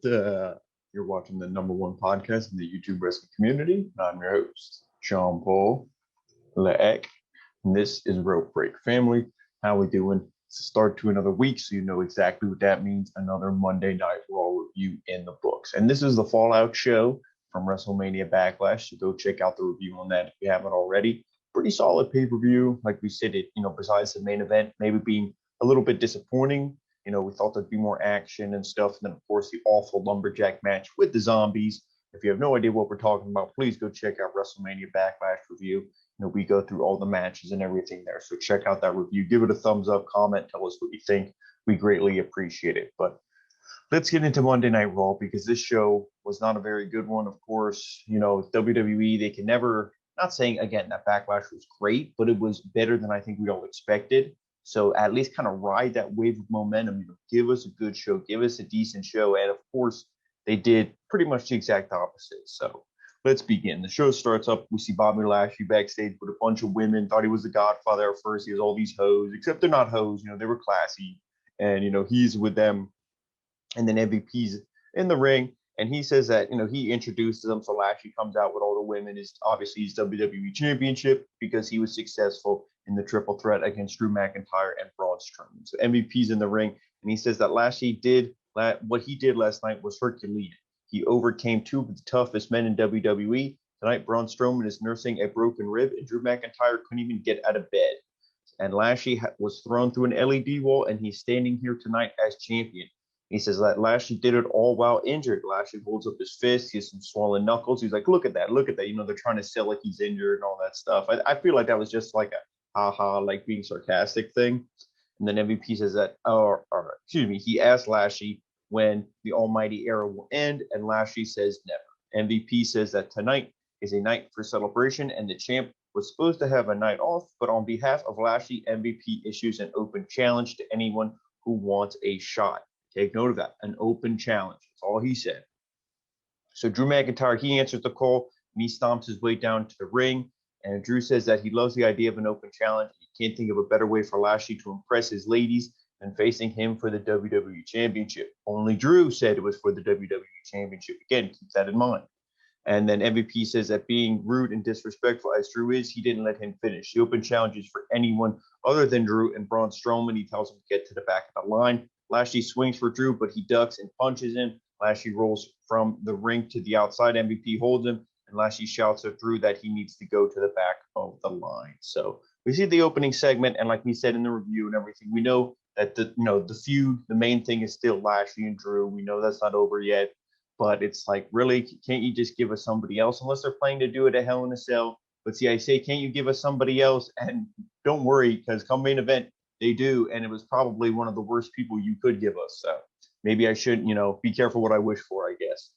You're watching the number one podcast in the YouTube wrestling community. I'm your host, Sean Paul Leek, and this is Rope Break Family. How we doing? It's a start to another week, so you know exactly what that means. Another Monday Night Raw review in the books. And this is the Fallout show from WrestleMania Backlash, so go check out the review on that if you haven't already. Pretty solid pay-per-view. Like we said, besides the main event, maybe being a little bit disappointing. We thought there'd be more action and stuff. And then, of course, the awful lumberjack match with the zombies. If you have no idea what we're talking about, please go check out WrestleMania Backlash review. We go through all the matches and everything there. So check out that review. Give it a thumbs up, comment, tell us what you think. We greatly appreciate it. But let's get into Monday Night Raw, because this show was not a very good one. Of course, WWE, they can never, not saying, again, that Backlash was great, but it was better than I think we all expected. So at least kind of ride that wave of momentum. Give us a good show, give us a decent show. And of course, they did pretty much the exact opposite. So let's begin. The show starts up. We see Bobby Lashley backstage with a bunch of women. Thought he was the Godfather at first. He has all these hoes, except they're not hoes. They were classy. And, he's with them. And then MVP's in the ring. And he says that, he introduces them. So Lashley comes out with all the women. Is obviously his WWE Championship, because he was successful in the triple threat against Drew McIntyre and Braun Strowman. So MVP's in the ring, and he says that Lashley what he did last night was Herculean. He overcame two of the toughest men in WWE. Tonight, Braun Strowman is nursing a broken rib, and Drew McIntyre couldn't even get out of bed. And Lashley was thrown through an LED wall, and he's standing here tonight as champion. He says that Lashley did it all while injured. Lashley holds up his fist. He has some swollen knuckles. He's like, look at that. They're trying to sell like he's injured and all that stuff. I feel like that was just like a haha, like being sarcastic thing. And then MVP says that, he asked Lashley when the almighty era will end, and Lashley says never. MVP says that tonight is a night for celebration, and the champ was supposed to have a night off, but on behalf of Lashley, MVP issues an open challenge to anyone who wants a shot. Take note of that, an open challenge. That's all he said. So Drew McIntyre, he answers the call, and he stomps his way down to the ring. And Drew says that he loves the idea of an open challenge. He can't think of a better way for Lashley to impress his ladies than facing him for the WWE Championship. Only Drew said it was for the WWE Championship. Again, keep that in mind. And then MVP says that being rude and disrespectful as Drew is, he didn't let him finish. The open challenge is for anyone other than Drew and Braun Strowman. He tells him to get to the back of the line. Lashley swings for Drew, but he ducks and punches him. Lashley rolls from the ring to the outside. MVP holds him. And Lashley shouts at Drew that he needs to go to the back of the line. So we see the opening segment, and like we said in the review and everything, we know that the feud, the main thing is still Lashley and Drew. We know that's not over yet, but it's like, really, can't you just give us somebody else? Unless they're planning to do it at Hell in a Cell. But see, I say, can't you give us somebody else? And don't worry, because come main event, they do, and it was probably one of the worst people you could give us. So maybe I should, be careful what I wish for, I guess.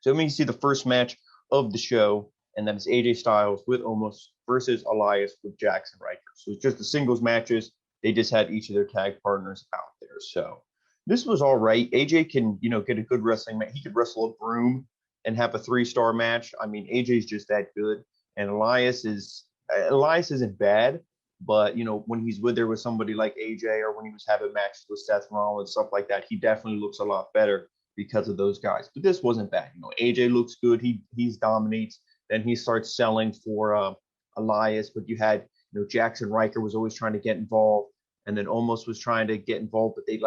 So let me see the first match of the show, and then it's AJ Styles with Omos versus Elias with Jackson Riker. So it's just the singles matches. They just had each of their tag partners out there. So this was all right. AJ can, get a good wrestling match. He could wrestle a broom and have a 3-star match. I mean, AJ's just that good. And Elias isn't bad, but, when he's there with somebody like AJ, or when he was having matches with Seth Rollins, stuff like that, he definitely looks a lot better because of those guys. But this wasn't bad. AJ looks good. He dominates. Then he starts selling for Elias. But you had, Jackson Riker was always trying to get involved, and then Omos was trying to get involved. But they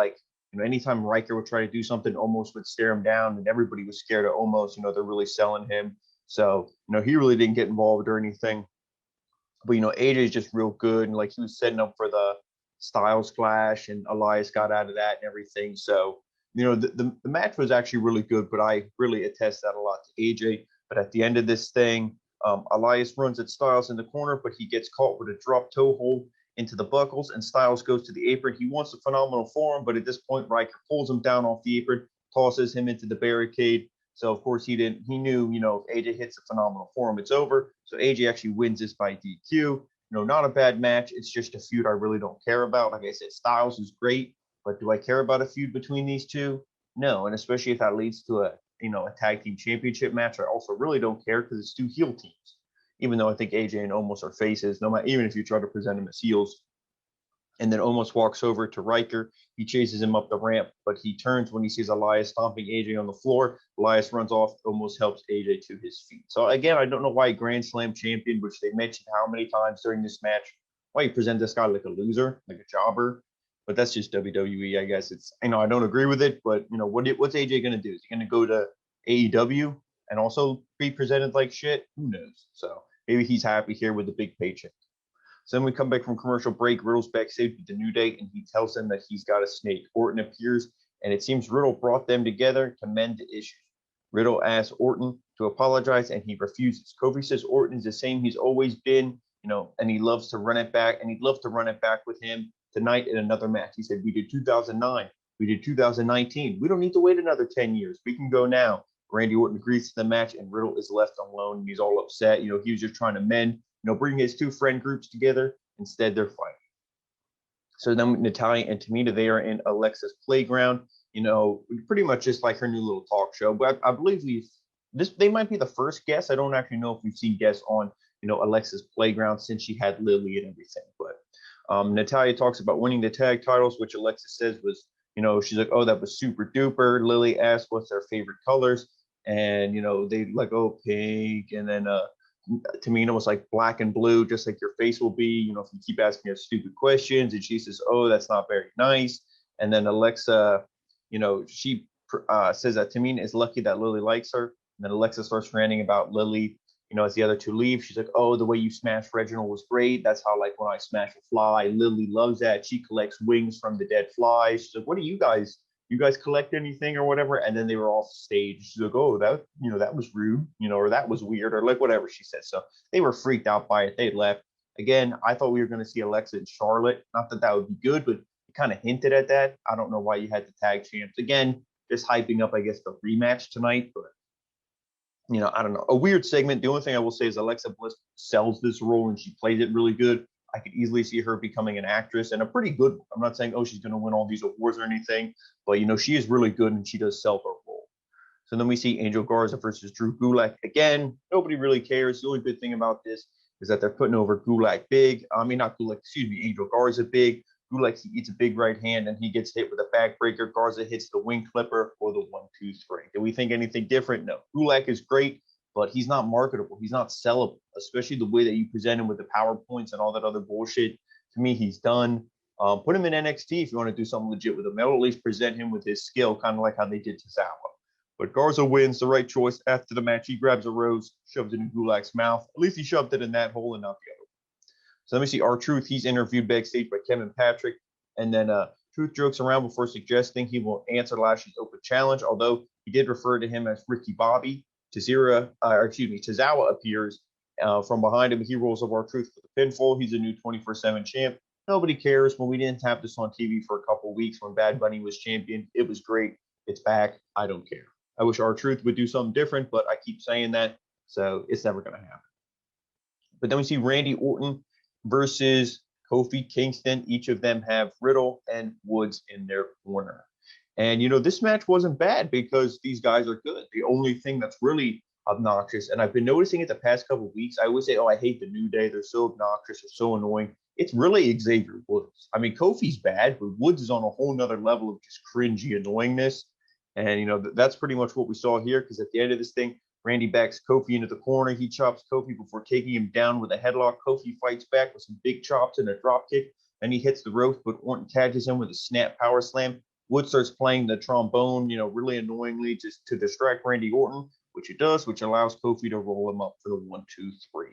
anytime Riker would try to do something, Omos would stare him down, and everybody was scared of Omos. They're really selling him. So, he really didn't get involved or anything. But, AJ is just real good. And he was setting up for the Styles Clash, and Elias got out of that and everything. So, the match was actually really good, but I really attest that a lot to AJ. But at the end of this thing, Elias runs at Styles in the corner, but he gets caught with a drop toe hold into the buckles, and Styles goes to the apron. He wants a phenomenal form, but at this point, Riker pulls him down off the apron, tosses him into the barricade. So, of course, he knew, if AJ hits a phenomenal form, it's over. So AJ actually wins this by DQ. Not a bad match. It's just a feud I really don't care about. Like I said, Styles is great. But do I care about a feud between these two? No, and especially if that leads to a tag team championship match, I also really don't care, because it's two heel teams. Even though I think AJ and Omos are faces, no matter, even if you try to present them as heels. and then almost walks over to Riker. He chases him up the ramp, but he turns when he sees Elias stomping AJ on the floor. Elias runs off, almost helps AJ to his feet. So again, I don't know why Grand Slam champion, which they mentioned how many times during this match, why you present this guy like a loser, like a jobber. But that's just WWE, I guess. It's, I don't agree with it, but what's AJ gonna do? Is he gonna go to AEW and also be presented like shit? Who knows? So maybe he's happy here with the big paycheck. So then we come back from commercial break. Riddle's backstage with the New Day, and he tells them that he's got a snake. Orton appears, and it seems Riddle brought them together to mend the issues. Riddle asks Orton to apologize, and he refuses. Kofi says Orton's the same he's always been, and he loves to run it back, and he'd love to run it back with him tonight in another match. He said, we did 2009. We did 2019. We don't need to wait another 10 years. We can go now. Randy Orton agrees to the match, and Riddle is left alone. He's all upset. He was just trying to mend, bring his two friend groups together. Instead, they're fighting. So then Natalya and Tamina, they are in Alexa's playground, pretty much just like her new little talk show. But I believe they might be the first guest. I don't actually know if we've seen guests on, Alexa's playground since she had Lily and everything. But Natalya talks about winning the tag titles, which Alexa says was, she's like, oh, that was super duper. Lily asks what's their favorite colors. And, they like, oh, pink. And then Tamina was like black and blue, just like your face will be, if you keep asking us stupid questions. And she says, oh, that's not very nice. And then Alexa, she says that Tamina is lucky that Lily likes her. And then Alexa starts ranting about Lily, as the other two leave. She's like, oh, the way you smashed Reginald was great. That's how, like, when I smash a fly, Lily loves that. She collects wings from the dead flies. She's like, what do you guys collect anything or whatever? And then they were off stage. She's like, oh, that, that was rude, or that was weird, or like whatever she said. So they were freaked out by it. They left. Again, I thought we were going to see Alexa and Charlotte. Not that would be good, but it kind of hinted at that. I don't know why you had the tag champs. Again, just hyping up, I guess, the rematch tonight. But, I don't know. A weird segment. The only thing I will say is Alexa Bliss sells this role and she plays it really good. I could easily see her becoming an actress, and a pretty good one. I'm not saying, oh, she's going to win all these awards or anything, but, she is really good and she does sell her role. So then we see Angel Garza versus Drew Gulak. Again, nobody really cares. The only good thing about this is that they're putting over Gulak big. I mean, not Gulak, excuse me, Angel Garza big. Gulak, he eats a big right hand and he gets hit with a backbreaker. Garza hits the wing clipper for the 1-2-3. Do we think anything different? No. Gulak is great, but he's not marketable. He's not sellable, especially the way that you present him with the PowerPoints and all that other bullshit. To me, he's done. Put him in NXT if you want to do something legit with him. They'll at least present him with his skill, kind of like how they did to Tozawa. But Garza wins, the right choice. After the match, he grabs a rose, shoves it in Gulak's mouth. At least he shoved it in that hole and not the other. So let me see R-Truth. He's interviewed backstage by Kevin Patrick. And then Truth jokes around before suggesting he will answer Lashley's open challenge, although he did refer to him as Ricky Bobby. Tozawa appears from behind him. He rolls up R-Truth for the pinfall. He's a new 24/7 champ. Nobody cares. When we didn't have this on TV for a couple weeks when Bad Bunny was champion, it was great. It's back. I don't care. I wish R-Truth would do something different, but I keep saying that, so it's never going to happen. But then we see Randy Orton versus Kofi Kingston. Each of them have Riddle and Woods in their corner. And, this match wasn't bad because these guys are good. The only thing that's really obnoxious, and I've been noticing it the past couple of weeks, I always say, oh, I hate the New Day. They're so obnoxious. They're so annoying. It's really Xavier Woods. I mean, Kofi's bad, but Woods is on a whole nother level of just cringy annoyingness. And, that's pretty much what we saw here, because at the end of this thing, Randy backs Kofi into the corner. He chops Kofi before taking him down with a headlock. Kofi fights back with some big chops and a drop kick. Then he hits the ropes, but Orton catches him with a snap power slam. Wood starts playing the trombone, really annoyingly, just to distract Randy Orton, which it does, which allows Kofi to roll him up for the 1-2-3.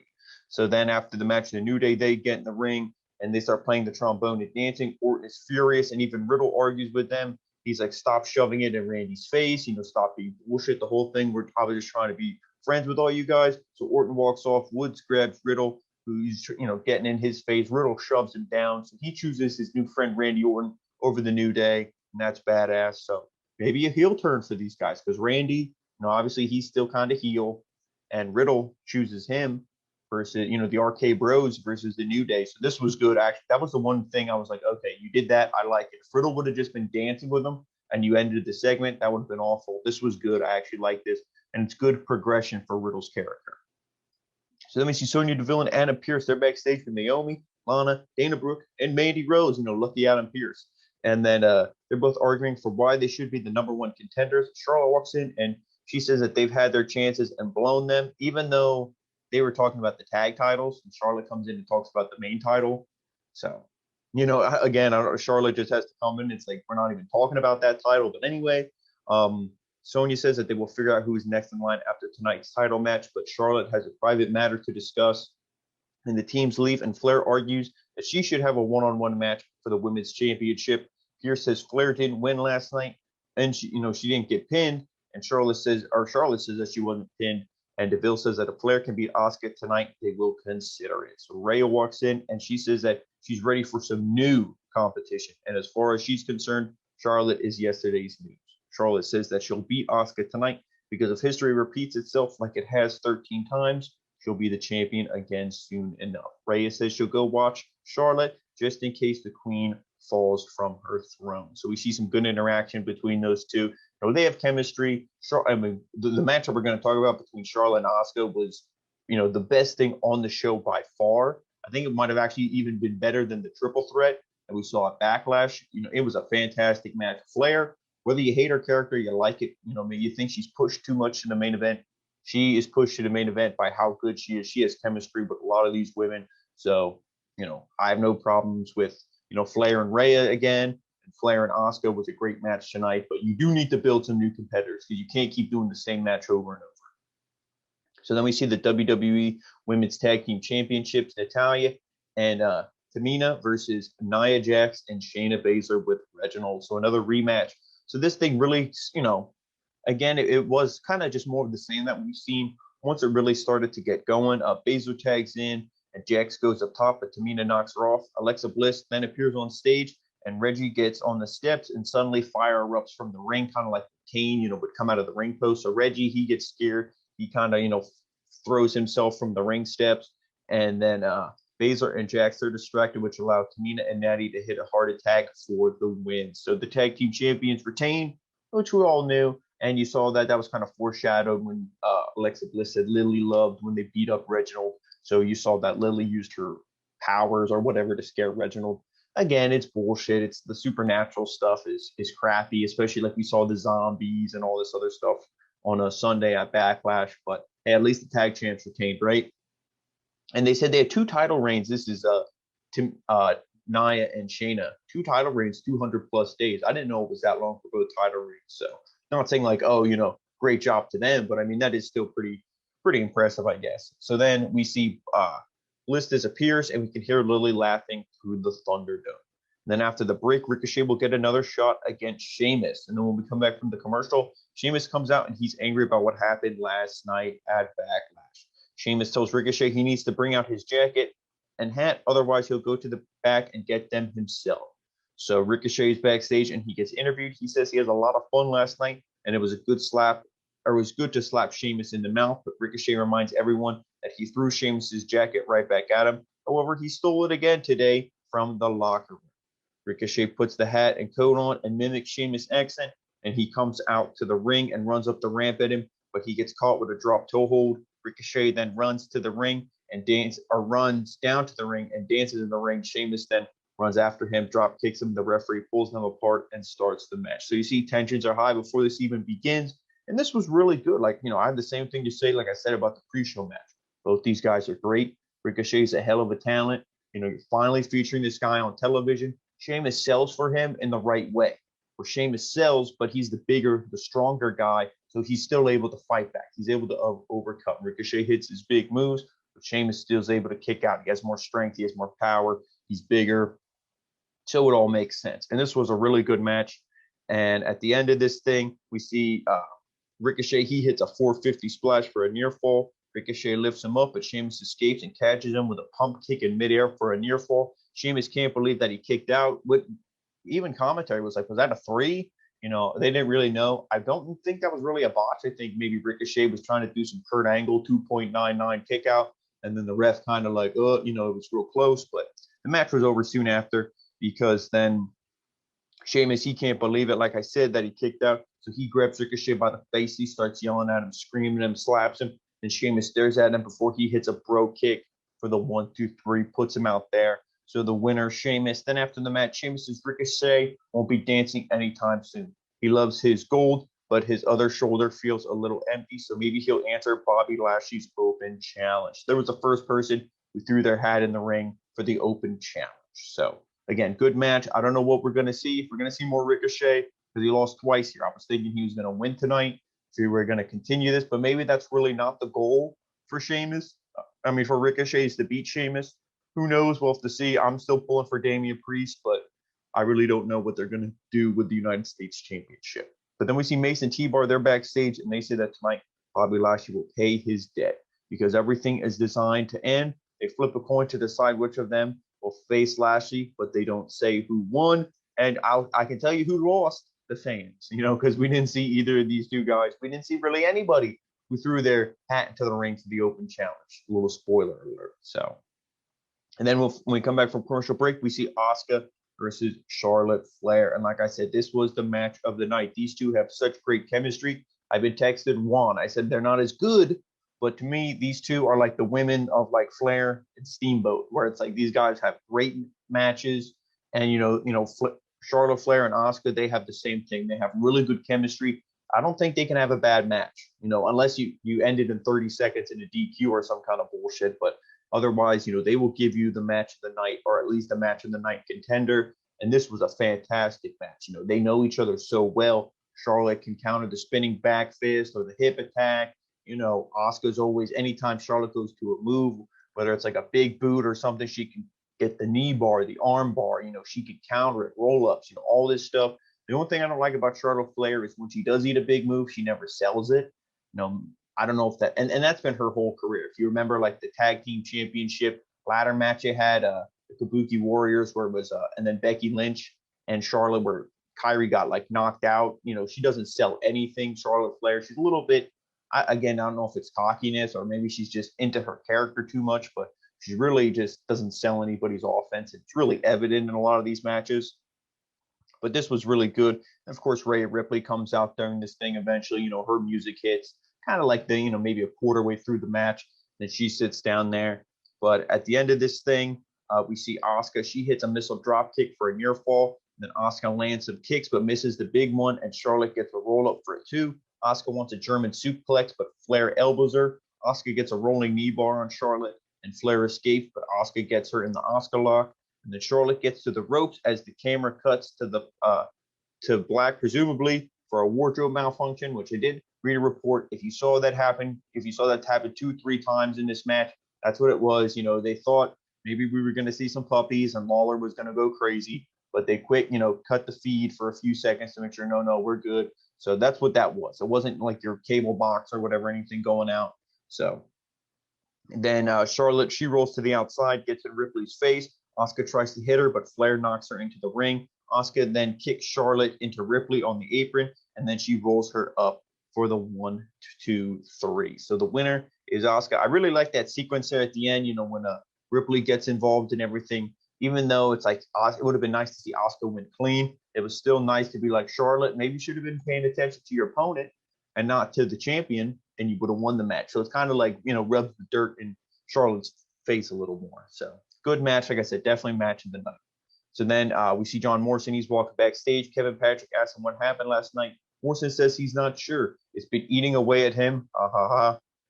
So then after the match, the New Day, they get in the ring and they start playing the trombone and dancing. Orton is furious, and even Riddle argues with them. He's like, stop shoving it in Randy's face, stop being bullshit, the whole thing. We're probably just trying to be friends with all you guys. So Orton walks off. Woods grabs Riddle, who's, getting in his face. Riddle shoves him down. So he chooses his new friend, Randy Orton, over the New Day, and that's badass. So maybe a heel turn for these guys, because Randy, obviously he's still kind of heel, and Riddle chooses him versus, the RK Bros versus the New Day. So this was good. Actually, that was the one thing I was like, okay, you did that. I like it. If Riddle would have just been dancing with him and you ended the segment, that would have been awful. This was good. I actually like this. And it's good progression for Riddle's character. So let me see Sonya Deville and Anna Pierce. They're backstage with Naomi. Lana, Dana Brooke, and Mandy Rose, lucky Adam Pearce. And then they're both arguing for why they should be the number one contenders. Charlotte walks in and she says that they've had their chances and blown them, even though they were talking about the tag titles. And Charlotte comes in and talks about the main title. So, again, I don't know, Charlotte just has to come in. It's like, we're not even talking about that title. But anyway, Sonya says that they will figure out who's next in line after tonight's title match. But Charlotte has a private matter to discuss. And the teams leave, and Flair argues that she should have a one-on-one match for the women's championship. Pierce says Flair didn't win last night, and she didn't get pinned. And Charlotte says that she wasn't pinned. And Deville says that if Flair can beat Asuka tonight, they will consider it. So Rhea walks in, and she says that she's ready for some new competition. And as far as she's concerned, Charlotte is yesterday's news. Charlotte says that she'll beat Asuka tonight because if history repeats itself like it has 13 times, she'll be the champion again soon enough. Rhea says she'll go watch Charlotte just in case the queen falls from her throne. So we see some good interaction between those two. They have chemistry. The matchup we're going to talk about between Charlotte and Asuka was, the best thing on the show by far. I think it might have actually even been better than the triple threat that we saw at Backlash. It was a fantastic match. Flair, whether you hate her character, you like it, you think she's pushed too much in the main event. She is pushed to the main event by how good she is. She has chemistry with a lot of these women. So, I have no problems with, Flair and Rhea again. And Flair and Asuka was a great match tonight. But you do need to build some new competitors because you can't keep doing the same match over and over. So then we see the WWE Women's Tag Team Championships, Natalya and Tamina versus Nia Jax and Shayna Baszler with Reginald. So another rematch. So this thing really, again, it was kind of just more of the same that we've seen once it really started to get going. Baszler tags in and Jax goes up top, but Tamina knocks her off. Alexa Bliss then appears on stage and Reggie gets on the steps and suddenly fire erupts from the ring, kind of like Kane, would come out of the ring post. So Reggie, he gets scared. He kind of, throws himself from the ring steps. And then Baszler and Jax are distracted, which allowed Tamina and Natty to hit a heart attack for the win. So the tag team champions retain, which we all knew. And you saw that was kind of foreshadowed when Alexa Bliss said Lily loved when they beat up Reginald. So you saw that Lily used her powers or whatever to scare Reginald. Again, it's bullshit. It's the supernatural stuff is crappy, especially like we saw the zombies and all this other stuff on a Sunday at Backlash. But hey, at least the tag champs retained, right? And they said they had 2 title reigns. This is Nia and Shayna. 2 title reigns, 200 plus days. I didn't know it was that long for both title reigns. So not saying like, great job to them, but I mean that is still pretty impressive, I guess. So then we see Bliss disappears, and we can hear Lily laughing through the Thunderdome. And then after the break, Ricochet will get another shot against Sheamus. And then when we come back from the commercial, Sheamus comes out and he's angry about what happened last night at Backlash. Sheamus tells Ricochet he needs to bring out his jacket and hat, otherwise he'll go to the back and get them himself. So Ricochet is backstage and he gets interviewed. He says he has a lot of fun last night and it was good to slap Sheamus in the mouth, but Ricochet reminds everyone that he threw Sheamus's jacket right back at him. However, he stole it again today from the locker room. Ricochet puts the hat and coat on and mimics Sheamus' accent, and he comes out to the ring and runs up the ramp at him, but he gets caught with a drop toe hold. Ricochet then runs to the ring and runs down to the ring and dances in the ring. Sheamus then runs after him, drop kicks him. The referee pulls them apart and starts the match. So you see tensions are high before this even begins. And this was really good. I have the same thing to say, like I said, about the pre-show match. Both these guys are great. Ricochet's a hell of a talent. You're finally featuring this guy on television. Sheamus sells for him in the right way. Where Sheamus sells, but he's the bigger, the stronger guy, so he's still able to fight back. He's able to overcome. Ricochet hits his big moves, but Sheamus still is able to kick out. He has more strength. He has more power. He's bigger. So it all makes sense. And this was a really good match. And at the end of this thing, we see Ricochet, he hits a 450 splash for a near fall. Ricochet lifts him up, but Sheamus escapes and catches him with a pump kick in midair for a near fall. Sheamus can't believe that he kicked out. Even commentary was like, was that a 3? They didn't really know. I don't think that was really a botch. I think maybe Ricochet was trying to do some Kurt Angle 2.99 kick out, and then the ref kind of like, it was real close. But the match was over soon after because then Sheamus, he can't believe it, like I said, that he kicked out. So he grabs Ricochet by the face. He starts yelling at him, screaming at him, slaps him. And Sheamus stares at him before he hits a bro kick for the 1, 2, 3, puts him out there. So the winner, Sheamus. Then after the match, Sheamus's Ricochet won't be dancing anytime soon. He loves his gold, but his other shoulder feels a little empty, so maybe he'll answer Bobby Lashley's open challenge. There was the first person who threw their hat in the ring for the open challenge. So again, good match. I don't know what we're going to see. If we're going to see more Ricochet, because he lost twice here. I was thinking he was going to win tonight. So we're going to continue this, but maybe that's really not the goal for Sheamus. I mean, for Ricochet is to beat Sheamus. Who knows? We'll have to see. I'm still pulling for Damien Priest, but I really don't know what they're going to do with the United States Championship. But then we see Mason T-Bar, they're backstage, and they say that tonight Bobby Lashley will pay his debt because everything is designed to end. They flip a coin to decide which of them will face Lashley, but they don't say who won. And I can tell you who lost, the fans, because we didn't see either of these two guys. We didn't see really anybody who threw their hat into the ring for the open challenge. A little spoiler alert. So, and then when we come back from commercial break, we see Asuka versus Charlotte Flair. And like I said, this was the match of the night. These two have such great chemistry. I've been texted Juan. I said they're not as good, but to me, these two are like the women of like Flair and Steamboat, where it's like these guys have great matches. And, Charlotte Flair and Asuka, they have the same thing. They have really good chemistry. I don't think they can have a bad match, unless you end it in 30 seconds in a DQ or some kind of bullshit. But otherwise, they will give you the match of the night, or at least a match of the night contender. And this was a fantastic match. They know each other so well. Charlotte can counter the spinning back fist or the hip attack. Asuka's always, anytime Charlotte goes to a move, whether it's like a big boot or something, she can get the knee bar, the arm bar, she could counter it, roll-ups, all this stuff. The only thing I don't like about Charlotte Flair is when she does eat a big move, she never sells it. I don't know if that, and that's been her whole career. If you remember, like the tag team championship ladder match they had, the Kabuki Warriors, where it was, and then Becky Lynch and Charlotte, where Kyrie got like knocked out. She doesn't sell anything. Charlotte Flair, she's a little bit, I don't know if it's cockiness or maybe she's just into her character too much, but she really just doesn't sell anybody's offense. It's really evident in a lot of these matches. But this was really good. And of course, Rhea Ripley comes out during this thing eventually. Her music hits kind of like maybe a quarter way through the match. Then she sits down there. But at the end of this thing, we see Asuka. She hits a missile drop kick for a near fall. Then Asuka lands some kicks but misses the big one. And Charlotte gets a roll up for it too. Asuka wants a German suplex, but Flair elbows her. Asuka gets a rolling knee bar on Charlotte. And Flair escapes, but Asuka gets her in the Asuka lock. And then Charlotte gets to the ropes as the camera cuts to black, presumably for a wardrobe malfunction, which I did read a report. If you saw that happen 2-3 times in this match, that's what it was. They thought maybe we were going to see some puppies and Lawler was going to go crazy, but they quick, cut the feed for a few seconds to make sure, no, we're good. So that's what that was. It wasn't like your cable box or whatever, anything going out. So. And then Charlotte, she rolls to the outside, gets in Ripley's face. Asuka tries to hit her, but Flair knocks her into the ring. Asuka then kicks Charlotte into Ripley on the apron, and then she rolls her up for the 1, 2, 3. So the winner is Asuka. I really like that sequence there at the end, when Ripley gets involved and everything. Even though it's like it would have been nice to see Asuka win clean, it was still nice to be like, Charlotte, maybe you should have been paying attention to your opponent and not to the champion, and you would have won the match. So it's kind of like, rubs the dirt in Charlotte's face a little more. So good match. Like I said, definitely match of the night. So then we see John Morrison. He's walking backstage. Kevin Patrick asks him what happened last night. Morrison says he's not sure. It's been eating away at him,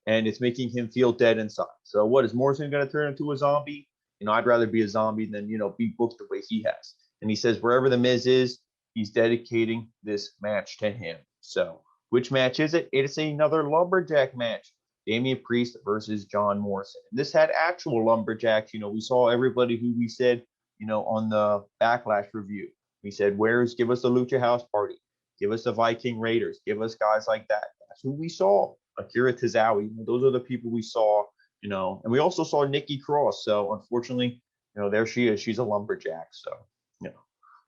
and it's making him feel dead inside. So what, is Morrison going to turn into a zombie? I'd rather be a zombie than, be booked the way he has. And he says wherever The Miz is, he's dedicating this match to him. So which match is it? It is another lumberjack match. Damien Priest versus John Morrison. This had actual lumberjacks. We saw everybody who we said, on the Backlash review. We said, give us the Lucha House Party. Give us the Viking Raiders. Give us guys like that. That's who we saw. Akira Tozawa. Those are the people we saw, and we also saw Nikki Cross. So unfortunately, there she is. She's a lumberjack. So,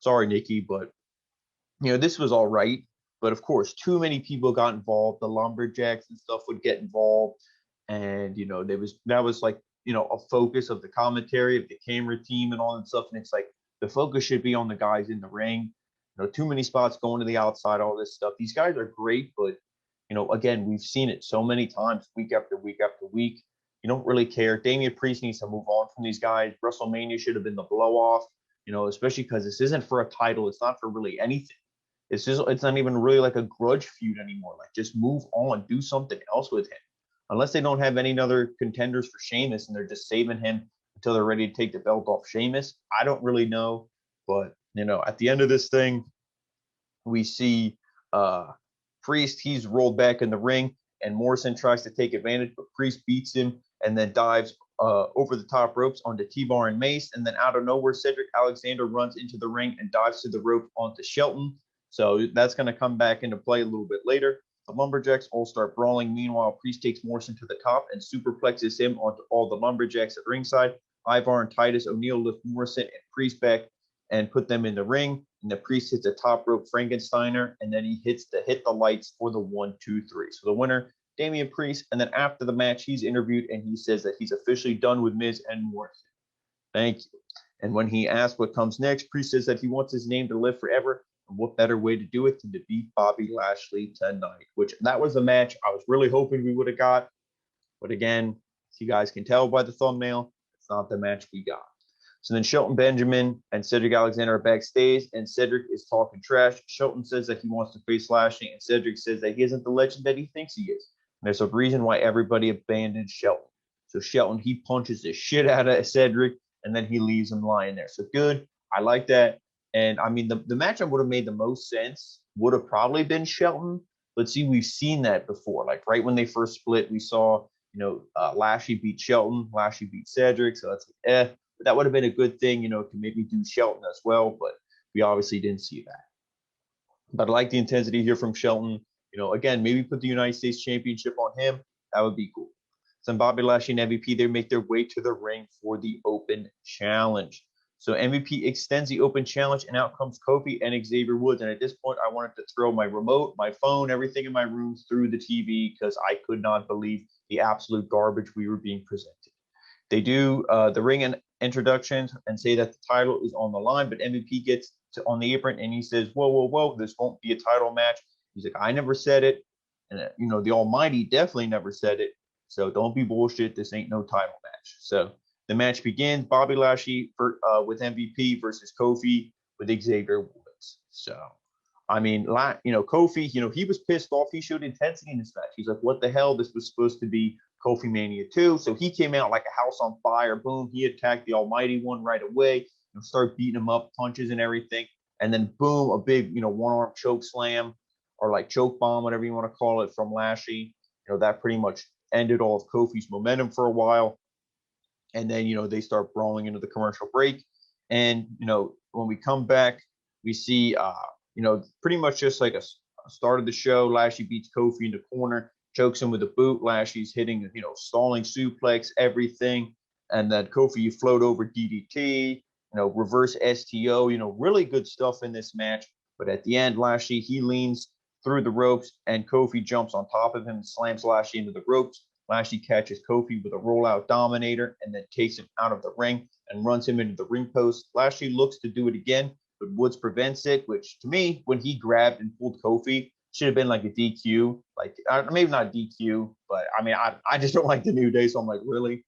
sorry, Nikki, but, this was all right. But of course, too many people got involved. The lumberjacks and stuff would get involved. And, that was like, a focus of the commentary, of the camera team and all that stuff. And it's like, the focus should be on the guys in the ring. Too many spots going to the outside, all this stuff. These guys are great, but, again, we've seen it so many times, week after week after week. You don't really care. Damien Priest needs to move on from these guys. WrestleMania should have been the blow-off, especially because this isn't for a title. It's not for really anything. It's not even really like a grudge feud anymore. Like, just move on, do something else with him. Unless they don't have any other contenders for Sheamus and they're just saving him until they're ready to take the belt off Sheamus. I don't really know. But, at the end of this thing, we see Priest. He's rolled back in the ring, and Morrison tries to take advantage, but Priest beats him and then dives over the top ropes onto T-Bar and Mace. And then out of nowhere, Cedric Alexander runs into the ring and dives to the rope onto Shelton. So that's going to come back into play a little bit later. The Lumberjacks all start brawling. Meanwhile, Priest takes Morrison to the top and superplexes him onto all the Lumberjacks at ringside. Ivar and Titus O'Neil lift Morrison and Priest back and put them in the ring. And the Priest hits a top rope Frankensteiner, and then he hit the lights for the 1, 2, 3. So the winner, Damien Priest. And then after the match, he's interviewed, and he says that he's officially done with Miz and Morrison. Thank you. And when he asked what comes next, Priest says that he wants his name to live forever. And what better way to do it than to beat Bobby Lashley tonight? Which, that was the match I was really hoping we would have got. But again, as you guys can tell by the thumbnail, it's not the match we got. So then Shelton Benjamin and Cedric Alexander are backstage, and Cedric is talking trash. Shelton says that he wants to face Lashley, and Cedric says that he isn't the legend that he thinks he is. And there's a reason why everybody abandoned Shelton. So Shelton, he punches the shit out of Cedric, and then he leaves him lying there. So good. I like that. And, I mean, the matchup would have made the most sense would have probably been Shelton. But, see, we've seen that before. Like, right when they first split, we saw, Lashley beat Shelton. Lashley beat Cedric. So that's like, But that would have been a good thing, to maybe do Shelton as well. But we obviously didn't see that. But I like the intensity here from Shelton. Again, maybe put the United States Championship on him. That would be cool. So Bobby Lashley and MVP, they make their way to the ring for the Open Challenge. So MVP extends the Open Challenge, and out comes Kofi and Xavier Woods. And at this point, I wanted to throw my remote, my phone, everything in my room through the TV because I could not believe the absolute garbage we were being presented. They do the ring introductions and say that the title is on the line, but MVP gets on the apron and he says, whoa, this won't be a title match. He's like, I never said it. And, the Almighty definitely never said it. So don't be bullshit. This ain't no title match. So the match begins. Bobby Lashley with MVP versus Kofi with Xavier Woods. So, I mean, Kofi, he was pissed off. He showed intensity in this match. He's like, what the hell? This was supposed to be Kofi Mania 2. So he came out like a house on fire. Boom. He attacked the Almighty One right away. Start beating him up, punches and everything. And then boom, a big, one-arm choke slam or like choke bomb, whatever you want to call it, from Lashley. That pretty much ended all of Kofi's momentum for a while. And then, they start brawling into the commercial break. And, when we come back, we see, pretty much just like a start of the show. Lashley beats Kofi in the corner, chokes him with a boot. Lashley's hitting, stalling suplex, everything. And then Kofi, you float over DDT, reverse STO, really good stuff in this match. But at the end, Lashley, he leans through the ropes and Kofi jumps on top of him and slams Lashley into the ropes. Lashley catches Kofi with a rollout dominator and then takes him out of the ring and runs him into the ring post. Lashley looks to do it again, but Woods prevents it, which to me, when he grabbed and pulled Kofi, should have been like a DQ. Like, maybe not DQ, but I mean, I just don't like the New Day, so I'm like, really?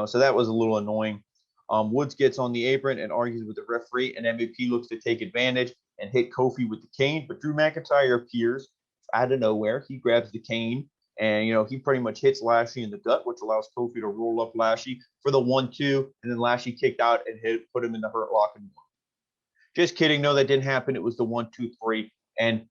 So that was a little annoying. Woods gets on the apron and argues with the referee, and MVP looks to take advantage and hit Kofi with the cane, but Drew McIntyre appears out of nowhere. He grabs the cane, and, he pretty much hits Lashley in the gut, which allows Kofi to roll up Lashley for the 1-2, and then Lashley kicked out and put him in the Hurt Lock and won. Just kidding. No, that didn't happen. It was the 1-2-3, and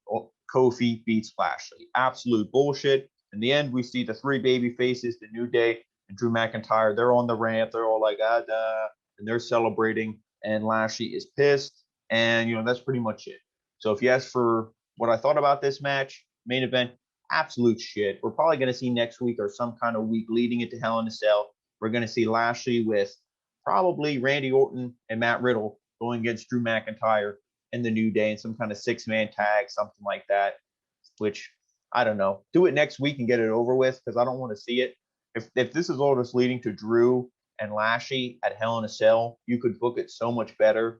Kofi beats Lashley. Absolute bullshit. In the end, we see the three baby faces, the New Day and Drew McIntyre. They're on the ramp. They're all like, Adaaaaa, and they're celebrating, and Lashley is pissed, and, that's pretty much it. So if you ask for what I thought about this match, main event, absolute shit. We're probably going to see next week or some kind of week leading into Hell in a Cell. We're going to see Lashley with probably Randy Orton and Matt Riddle going against Drew McIntyre and the New Day in some kind of 6-man tag, something like that, which I don't know. Do it next week and get it over with because I don't want to see it. If this is all just leading to Drew and Lashley at Hell in a Cell, you could book it so much better.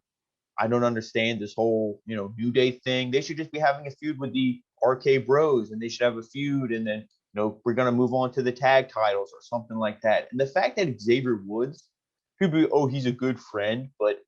I don't understand this whole, New Day thing. They should just be having a feud with the RK Bros, and they should have a feud, and then, we're going to move on to the tag titles or something like that. And the fact that Xavier Woods, people be, oh, he's a good friend, but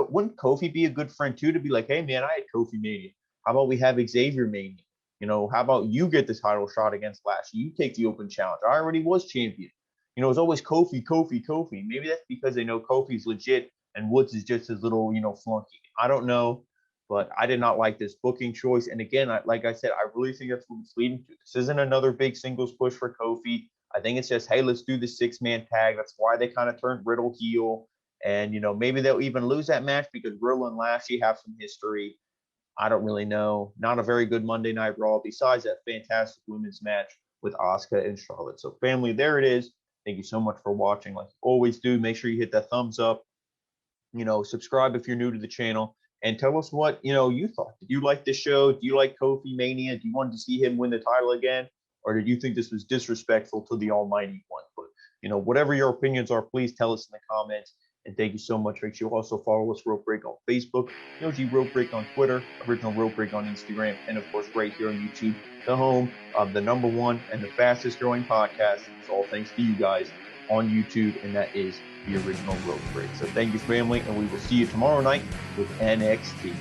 wouldn't Kofi be a good friend too, to be like, hey man, I had Kofi Mania. How about we have Xavier Mania? How about you get the title shot against Lashley? You take the open challenge. I already was champion. It's always Kofi, Kofi, Kofi. Maybe that's because they know Kofi's legit and Woods is just his little, flunky. I don't know, but I did not like this booking choice. And again, like I said, I really think that's what it's leading to. This isn't another big singles push for Kofi. I think it's just, hey, let's do the 6-man tag. That's why they kind of turned Riddle heel. And, maybe they'll even lose that match because Riddle and Lashley have some history. I don't really know. Not a very good Monday Night Raw besides that fantastic women's match with Asuka and Charlotte. So, family, there it is. Thank you so much for watching. Like always do, make sure you hit that thumbs up. Subscribe if you're new to the channel. And tell us what, you thought. Did you like this show? Do you like Kofi Mania? Do you want to see him win the title again? Or did you think this was disrespectful to the Almighty One? But, whatever your opinions are, please tell us in the comments. And thank you so much. Make sure you also follow us, Rope Break, on Facebook, OG Rope Break on Twitter, Original Rope Break on Instagram, and of course, right here on YouTube, the home of the #1 and the fastest growing podcast. It's all thanks to you guys on YouTube, and that is the Original Rope Break. So thank you, family, and we will see you tomorrow night with NXT.